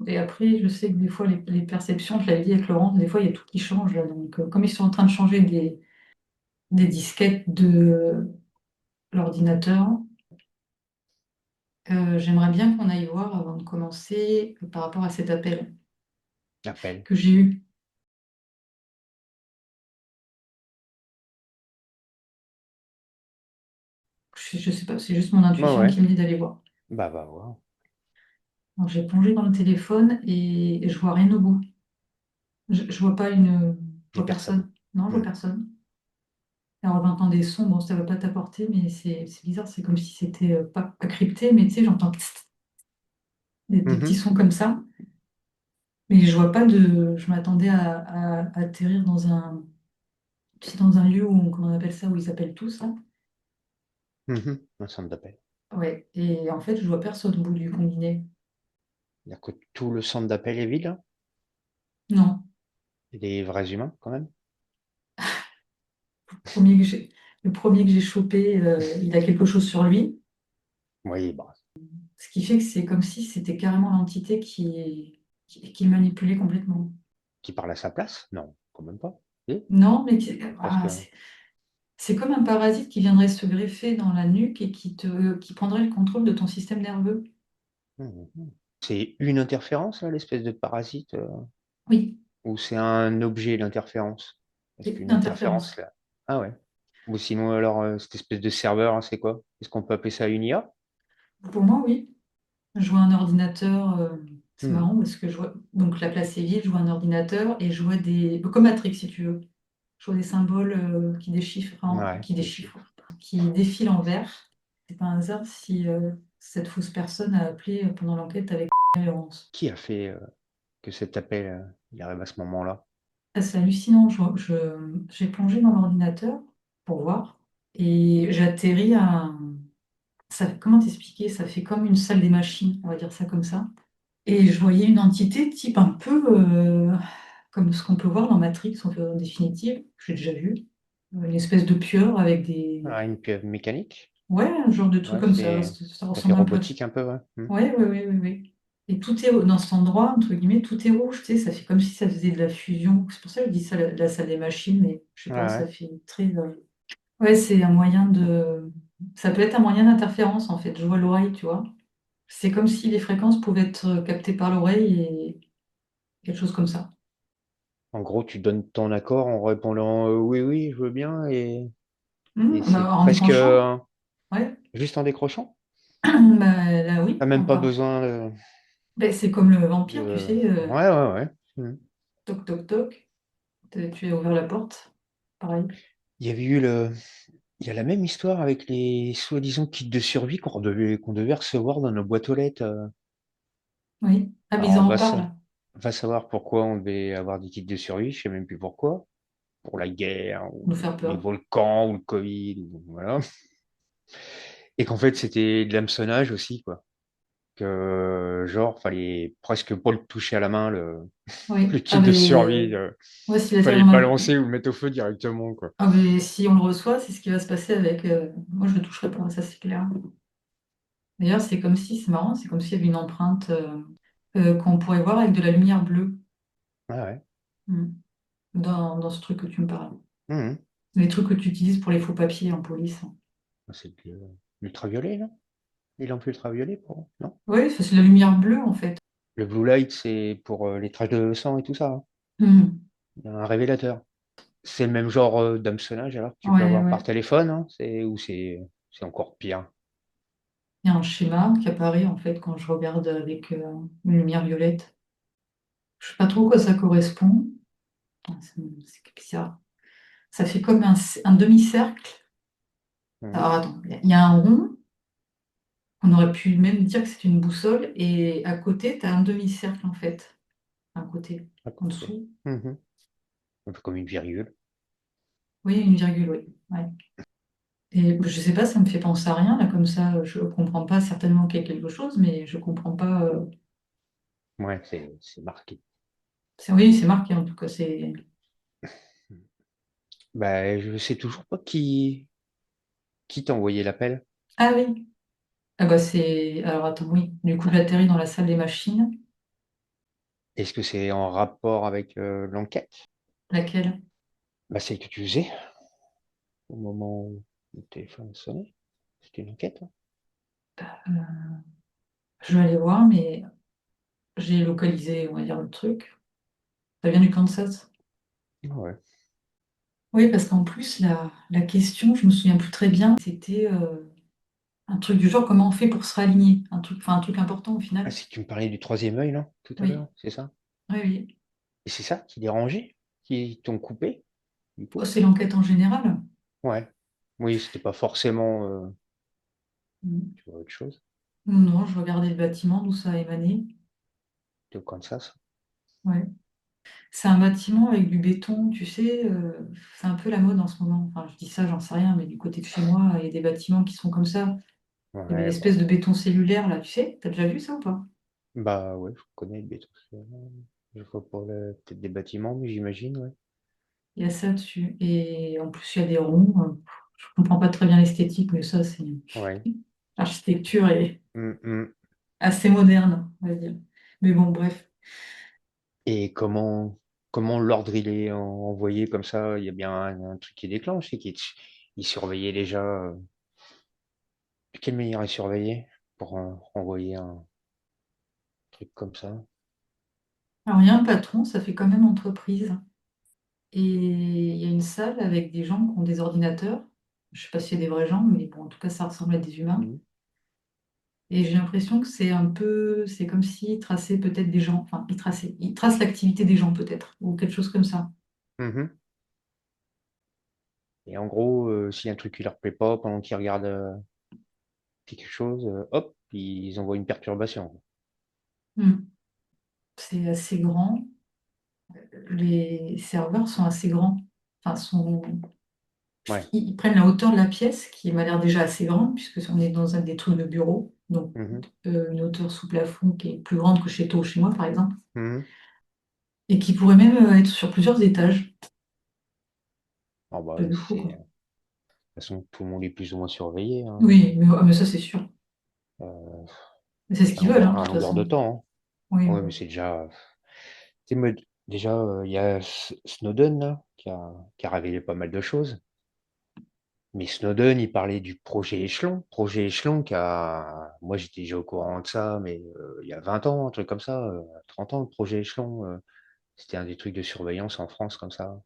Et après, je sais que des fois, les perceptions, je l'avais dit avec Laurent, des fois, il y a tout qui change, là. Donc, comme ils sont en train de changer des disquettes de l'ordinateur, j'aimerais bien qu'on aille voir avant de commencer par rapport à cet appel Appel. que j'ai eu. Je sais pas, c'est juste mon Ouais, intuition ouais. qui me dit d'aller voir. Bah, va voir. Donc, j'ai plongé dans le téléphone et je vois rien au bout. Je vois pas je Des vois personnes. personne. Non, je vois Hmm. personne. Alors, j'entends des sons, bon, ça va pas t'apporter, mais c'est bizarre, c'est comme si c'était pas crypté, mais tu sais, j'entends tss, des petits Mhm. sons comme ça. Mais je vois pas je m'attendais à atterrir tu sais, dans un lieu où, comment on appelle ça, où ils appellent tous, là. Mhm. Un centre d'appel. Ouais. Et en fait, je vois personne au bout du combiné. C'est-à-dire que tout le centre d'appel est vide, hein. Non. Et des vrais humains, quand même. Premier que j'ai, le premier que j'ai chopé, il a quelque chose sur lui. Oui, bah, Ce qui fait que c'est comme si c'était carrément l'entité qui le manipulait complètement. qui parle à sa place? Non, quand même pas. Si, Non, mais presque. c'est comme un parasite qui viendrait se greffer dans la nuque et qui prendrait le contrôle de ton système nerveux. Mhm. C'est une interférence, là, l'espèce de parasite, Oui, ou c'est un objet, l'interférence? Est-ce c'est une qu'une interférence, interférence. là? Ah ouais. Ou sinon, alors, cette espèce de serveur, hein, c'est quoi? Est-ce qu'on peut appeler ça une IA? Pour moi, oui. Je vois un ordinateur, c'est Hmm. marrant parce que donc la place est vide, je vois un ordinateur et je vois comme Matrix si tu veux. Je vois des symboles Ouais, qui des déchiffrent, chiffres. qui défilent en vert. C'est pas un hasard si cette fausse personne a appelé pendant l'enquête avec Laurence. Qui a fait que cet appel il arrive à ce moment-là? Ah, c'est hallucinant. J'ai plongé dans l'ordinateur pour voir et j'ai atterri comment t'expliquer? Ça fait comme une salle des machines, on va dire ça comme ça. Et je voyais une entité type un peu comme ce qu'on peut voir dans Matrix en définitive, que j'ai déjà vu. Une espèce de pieuvre avec des... Ah, une pieuvre mécanique? Ouais, un genre de truc Ouais, comme ça. c'est. Ça Ça fait ressemble un peu à ça. robotique un peu, ouais. Hmm. Ouais, ouais, ouais, ouais, ouais. Et tout est dans cet endroit, entre guillemets, tout est rouge, tu sais, ça fait comme si ça faisait de la fusion. C'est pour ça que je dis ça, la salle des machines, mais je sais Ouais, pas, ça ouais. fait très... Ouais, c'est un moyen de... Ça peut être un moyen d'interférence, en fait. Je vois l'oreille, tu vois. C'est comme si les fréquences pouvaient être captées par l'oreille et quelque chose comme ça. En gros, tu donnes ton accord en répondant oui, oui, je veux bien, et c'est Bah, en presque tranchant, ouais. juste en décrochant. Bah, là, oui, T'as même pas encore. besoin Bah, c'est comme le vampire, tu sais, Ouais, ouais, ouais. Hmm. toc, toc, toc. Tu as ouvert la porte. Pareil. Il y avait il y a la même histoire avec les soi-disant kits de survie qu'on devait recevoir dans nos boîtes aux lettres. Oui. Ah, mais ils Alors, en reparlent. va savoir pourquoi on devait avoir des kits de survie, je sais même plus pourquoi. Pour la guerre, Nous ou faire les peur. volcans, ou le Covid, ou voilà. Et qu'en fait, c'était de l'hameçonnage aussi, quoi. Que, genre, fallait presque pas le toucher à la main, le Oui. kit Ah, de survie. mais ouais, si Fallait l'atterrir le dans le... balancer ou le mettre au feu directement, quoi. Ah, mais si on le reçoit, c'est ce qui va se passer avec... Moi, je ne le toucherai pas, ça c'est clair. D'ailleurs, c'est comme si, c'est marrant, c'est comme s'il y avait une empreinte qu'on pourrait voir avec de la lumière bleue. Ah ouais. Mm. Dans ce truc que tu me parles. Mhm. Les trucs que tu utilises pour les faux papiers en police. C'est l'ultraviolet, non? Les lampes ultraviolet, non? Oui, ça, c'est la lumière bleue en fait. Le blue light, c'est pour les traces de sang et tout ça, hein. Hmm. Il y a un révélateur. C'est le même genre d'hameçonnage alors que tu peux Ouais, avoir par ouais. téléphone, hein, c'est encore pire. Il y a un schéma qui apparaît en fait quand je regarde avec une lumière violette. Je sais pas trop à quoi ça correspond. Ah, c'est bizarre. Ça fait comme un demi-cercle. Mhm. Alors attends, il y a un rond. On aurait pu même dire que c'est une boussole. Et à côté, tu as un demi-cercle en fait. Un côté. À En côté. dessous. Mhm. Un peu comme une virgule. Oui, une virgule, oui. Ouais. Et je sais pas, ça me fait penser à rien là comme ça. Je comprends pas certainement qu'il y a quelque chose, mais je comprends pas. Ouais, c'est marqué. Oui, c'est marqué en tout cas. C'est... Bah, je sais toujours pas qui t'a envoyé l'appel. Ah oui. Ah bah c'est. Alors attends, oui. Du coup, j'atterris dans la salle des machines. Est-ce que c'est en rapport avec l'enquête? Laquelle? Bah, celle que tu faisais au moment où le téléphone sonnait. C'était une enquête, hein. Euh, je vais aller voir, mais j'ai localisé, on va dire, le truc. Ça vient du Kansas. Ah ouais. Oui, parce qu'en plus, la question, je me souviens plus très bien, c'était un truc du genre comment on fait pour se réaligner. Un truc, enfin, un truc important au Ah, final. si tu me parlais du troisième œil, là, tout à Oui, l'heure, c'est ça? oui, oui. Et c'est ça qui dérangeait? Qui t'ont coupé, du Oh, coup? c'est l'enquête en général. Ouais. Oui, c'était pas forcément Mm. tu vois, autre chose Non, je regardais le bâtiment, d'où ça a émané. de Kansas. Ouais. C'est un bâtiment avec du béton, tu sais, c'est un peu la mode en ce moment. Enfin, je dis ça, j'en sais rien, mais du côté de chez moi, il y a des bâtiments qui sont comme ça. Il y avait Ouais, l'espèce bah, de béton cellulaire, là, tu sais, t'as déjà vu ça ou pas? bah ouais, je connais le béton. Je vois pas peut-être des bâtiments, mais j'imagine, ouais. Il y a ça dessus. Et en plus, il y a des ronds. Je comprends pas très bien l'esthétique, mais ça, c'est Ouais. l'architecture est Mm. assez moderne, on va dire. Mais bon, bref. Et comment l'ordre il est envoyé comme ça? Il y a bien un truc qui déclenche, c'est qu'il surveillait déjà. De quelle manière il surveillait pour envoyer un truc comme ça? Alors, il y a un patron, ça fait quand même entreprise. Et il y a une salle avec des gens qui ont des ordinateurs. Je sais pas s'il y a des vrais gens, mais bon, en tout cas, ça ressemble à des humains. Mhm. Et j'ai l'impression que c'est un peu, c'est comme s'ils traçaient peut-être des gens, enfin, ils tracent l'activité des gens peut-être, ou quelque chose comme ça. Mhm. Et en gros, si un truc qui leur plaît pas pendant qu'ils regardent quelque chose, hop, ils envoient une perturbation. Hmm. C'est assez grand. Les serveurs sont assez grands. Enfin, Ouais. ils prennent la hauteur de la pièce, qui m'a l'air déjà assez grande, puisque on est dans un des trucs de bureau. Donc, Mhm. une hauteur sous plafond qui est plus grande que chez toi ou chez moi, par exemple. Mhm. Et qui pourrait même être sur plusieurs étages. Ah bah C'est oui, de fou, c'est quoi. de toute façon tout le monde est plus ou moins surveillé, hein, Oui, mais ça, c'est sûr. euh, Mais c'est ce qu'ils veulent, hein, de à toute longueur de façon. temps, Oui, hein. oui, Ouais, mais oui. c'est déjà. Tu sais, moi, déjà, il y a Snowden là, qui a révélé pas mal de choses. Mais Snowden, il parlait du projet Échelon. Projet Échelon moi j'étais déjà au courant de ça, mais il y a 20 ans, un truc comme ça, 30 ans, le projet Échelon, c'était un des trucs de surveillance en France comme ça,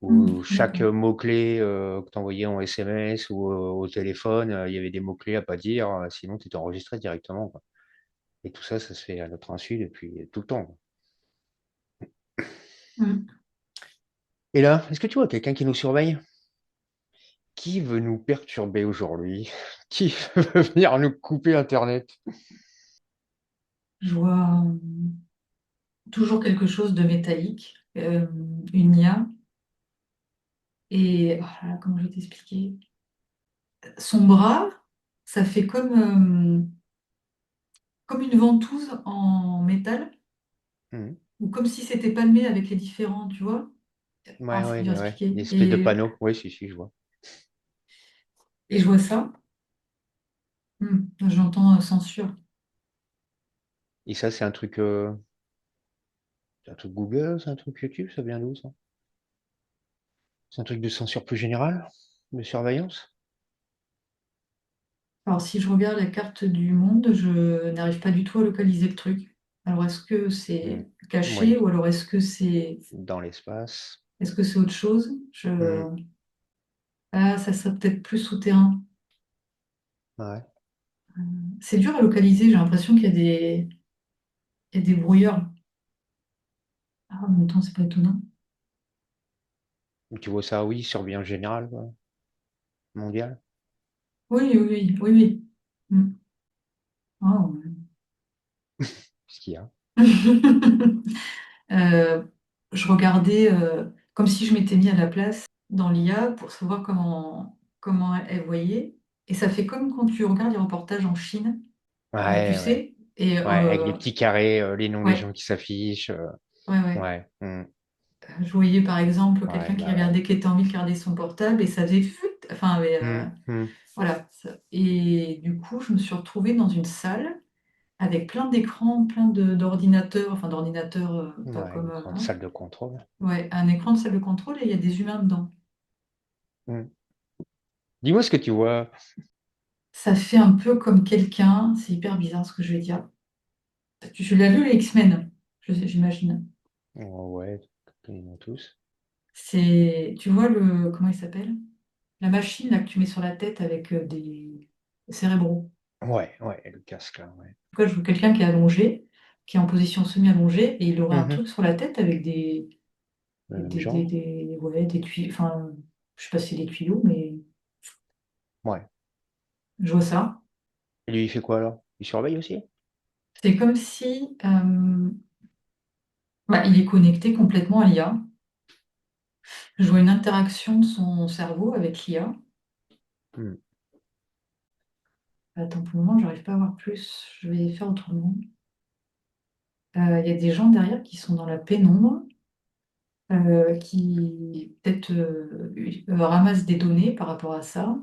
où chaque D'accord. mot-clé que tu envoyais en SMS ou au téléphone, il y avait des mots-clés à pas dire, sinon tu étais enregistré directement, quoi. Et tout ça, ça se fait à notre insu depuis tout le temps, quoi. Mm. Et là, est-ce que tu vois quelqu'un qui nous surveille? Qui veut nous perturber aujourd'hui? Qui veut venir nous couper Internet? Je vois toujours quelque chose de métallique, une IA, et oh là là, comment je vais t'expliquer? Son bras, ça fait comme une ventouse en métal, Mhm. ou comme si c'était palmé avec les différents, tu vois? Ah, Ouais, c'est ouais, dur à ouais. Une expliquer. espèce de panneau. Oui, si, si, je vois. Et je vois ça. J'entends censure. Et ça, c'est un truc Google, c'est un truc YouTube, ça vient d'où, ça? C'est un truc de censure plus générale? De surveillance? Alors, si je regarde la carte du monde, je n'arrive pas du tout à localiser le truc. Alors, est-ce que Hmm. c'est caché Oui, ou alors dans l'espace. est-ce que c'est autre chose? Hmm. Ah, ça serait peut-être plus souterrain. Ouais. C'est dur à localiser, j'ai l'impression il y a des brouilleurs. Ah, en même temps, c'est pas étonnant. Tu vois ça, oui, surveillance générale, quoi, mondiale. Oui, oui, oui, oui, oui. Hmm. Ah, ouais. Ce qu'il y a. Euh, je regardais comme si je m'étais mis à la place dans l'IA pour savoir comment elle voyait. Et ça fait comme quand tu regardes les reportages en Chine, tu Ouais, ouais. sais. Et Ouais, avec les petits carrés, les noms des gens ouais, qui s'affichent. ouais, ouais. Ouais. Hmm. Je voyais par exemple Ouais, quelqu'un qui bah ouais. regardait, qui était en ville, qui regardait son portable et ça faisait enfin, Hmm. Hmm. voilà. Et du coup, je me suis retrouvée dans une salle avec plein d'écrans, d'ordinateurs, enfin d'ordinateurs, pas Ouais, comme, une grande hein. salle de contrôle. Ouais, un écran de salle de contrôle et il y a des humains dedans. Hmm. Dis-moi ce que tu vois. Ça fait un peu comme quelqu'un, c'est hyper bizarre ce que je vais dire. Tu l'as lu, les X-Men, j'imagine. Oh, ouais, quasiment tous. Tu vois comment il s'appelle? La machine là que tu mets sur la tête avec des cérébraux. Ouais, ouais, le casque là, ouais. En tout cas, je vois quelqu'un qui est allongé, qui est en position semi-allongée, et il aurait un Mhm. truc sur la tête avec Le même genre. ouais, des tuyaux. Enfin, je sais pas si c'est des tuyaux, mais Ouais. je vois ça. Et lui, il fait quoi alors? Il surveille aussi? C'est comme si bah, il est connecté complètement à l'IA. Je vois une interaction de son cerveau avec l'IA. Hmm. Attends, pour le moment, j'arrive pas à voir plus. Je vais faire autrement. Il y a des gens derrière qui sont dans la pénombre, qui peut-être ramassent des données par rapport à ça.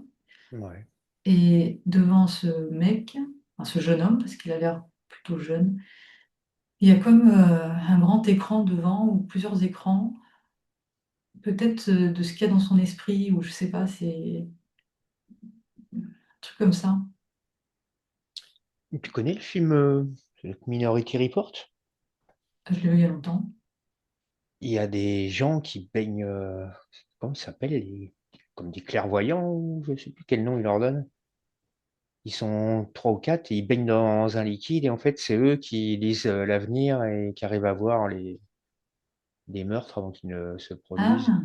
Ouais. Et devant ce mec, enfin, ce jeune homme, parce qu'il a l'air plutôt jeune, il y a comme un grand écran devant ou plusieurs écrans, peut-être de ce qu'il y a dans son esprit, ou je sais pas, c'est un truc comme ça. Tu connais le film Minority Report? Je l'ai vu il y a longtemps. Il y a des gens qui baignent, comment ça s'appelle, comme des clairvoyants, ou je sais plus quel nom ils leur donnent. Ils sont trois ou quatre et ils baignent dans un liquide et en fait c'est eux qui lisent l'avenir et qui arrivent à voir les meurtres avant qu'ils ne se produisent. Ah,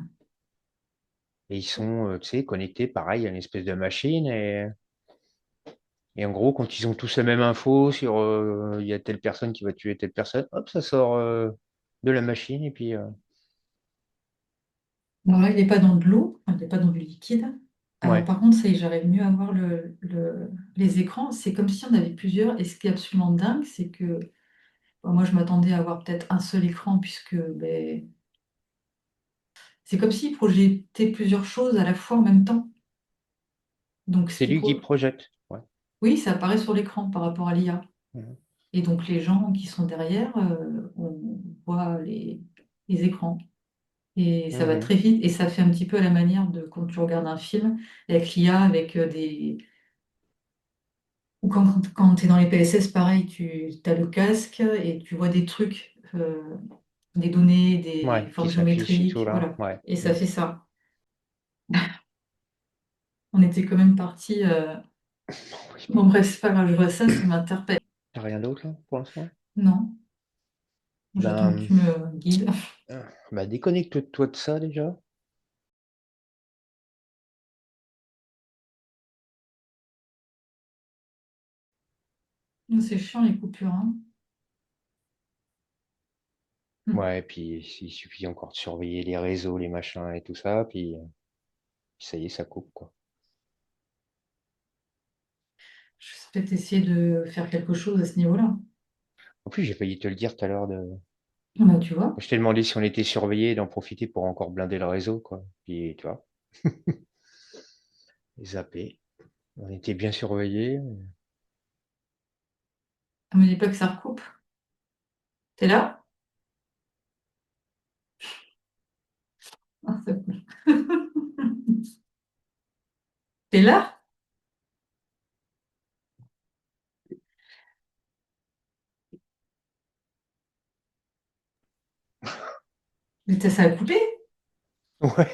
Et ils sont, tu sais, connectés pareil à une espèce de machine et en gros quand ils ont tous la même info sur il y a telle personne qui va tuer telle personne, hop ça sort de la machine et puis bon là, il n'est pas dans de l'eau, enfin, il n'est pas dans du liquide. ouais. Par contre, ça y est, j'arrive mieux à voir les écrans. C'est comme si on avait plusieurs. Et ce qui est absolument dingue, c'est que bon, moi, je m'attendais à avoir peut-être un seul écran, puisque ben, c'est comme s'il projetait plusieurs choses à la fois en même temps. Donc, C'est lui qui projette. Ouais. oui, ça apparaît sur l'écran par rapport à l'IA. Mhm. Et donc, les gens qui sont derrière, on voit les écrans. Et ça va Mhm. très vite. Et ça fait un petit peu à la manière de quand tu regardes un film avec l'IA, avec des. Ou quand tu es dans les PSS, pareil, tu as le casque et tu vois des trucs, des données, des Ouais, qui formes s'affiche et tout géométriques, là. voilà. Ouais. Et ça Mhm. fait ça. On était quand même parti. Oui, Bon, bref, c'est pas grave, je vois ça, ça m'interpelle. t'as rien d'autre là pour l'instant? Non, j'attends que Ben, tu me guides. bah déconnecte-toi de ça déjà. C'est chiant les coupures, hein. Hmm. Ouais, et puis il suffit encore de surveiller les réseaux, les machins et tout ça, puis ça y est, ça coupe quoi. Je vais peut-être essayer de faire quelque chose à ce niveau-là. En plus, j'ai failli te le dire tout à l'heure Bah, tu vois. je t'ai demandé si on était surveillé, d'en profiter pour encore blinder le réseau, quoi. Puis tu vois, zapper. On était bien surveillés. Ne me dis pas que ça recoupe. T'es là? Ah, ça coupe. T'es là? Mais ça a coupé? Ouais,